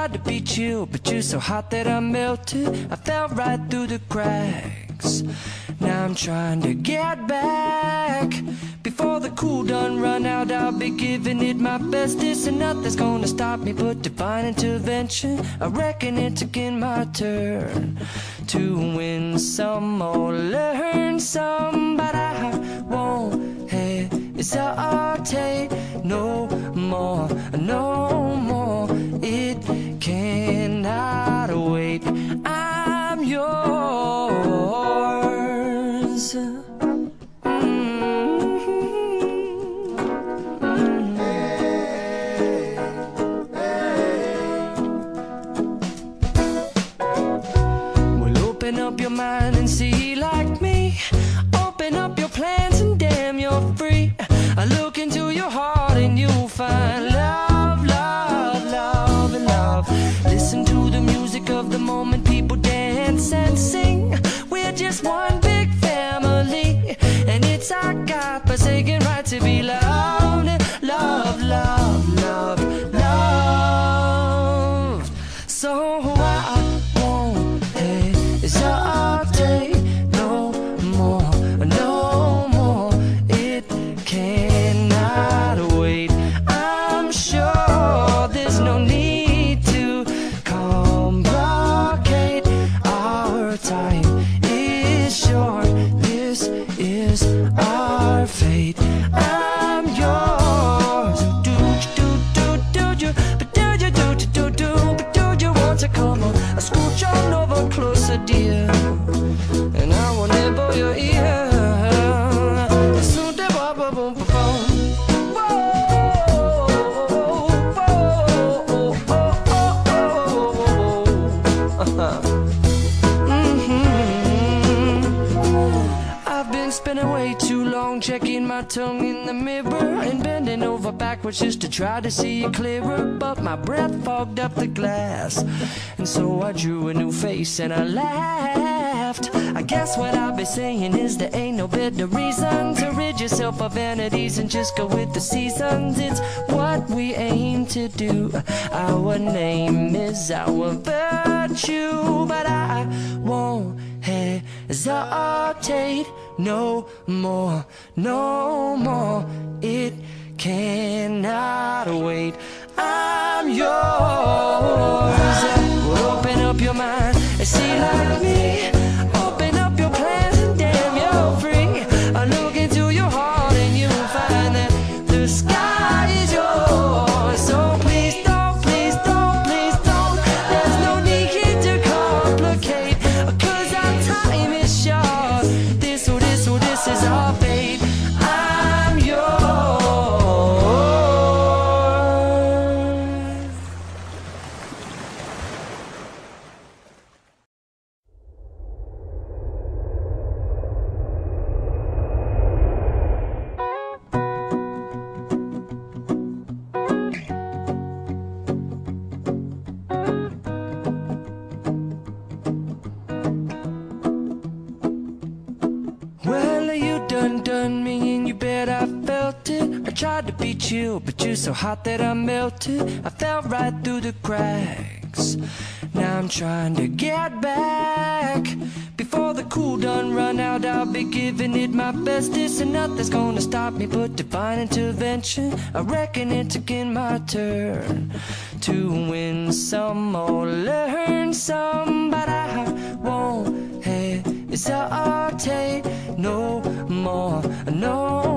tried to be chill, but you're so hot that I melted. I fell right through the cracks. Now I'm trying to get back. Before the cool done run out, I'll be giving it my bestest, and nothing's gonna stop me but divine intervention. I reckon it's again my turn to win some or learn some, but I won't hesitate no more, no more. It cannot wait. I'm yours. Open up your mind and see like me. Open up your plans and damn, you're free. I look into your heart and you'll find love, love, love, and love. Listen to the music of the moment, people dance and sing. We're just one big family, and it's our God-forsaken right to be loved. Love, love, love, love. So I won't hesitate no more, no more. It cannot wait. I'm sure there's no need to complicate. Our time is short. This is our fate. I'm yours. Do you? But do you But do you want to come on? I scooch on over closer, dear, and I will nibble your ear. I've been spending way too long checking my tongue in the mirror and bending over backwards just to try to see it clearer, but my breath fogged up the glass, and so I drew a new face and I laughed. I guess what I'll be saying is there ain't no better reason to rid yourself of vanities and just go with the seasons. It's what we aim to do. Our name is our virtue, but I won't hesitate no more, no more. It cannot wait. I'm yours. Well, open up your mind and see like me. Open up your plans and damn, you're free. I look into your heart and you'll find that the sky is yours. So please don't, please don't, please don't. There's no need here to complicate, 'cause our time is short. This is our fate. I'm yours. Well, you done me and you bet I felt it. I tried to be chill, but you're so hot that I melted. I fell right through the cracks. Now I'm trying to get back. Before the cool done run out, I'll be giving it my bestest, and nothing's gonna stop me but divine intervention. I reckon it's again my turn to win some or learn some, but I won't hesitate no more, no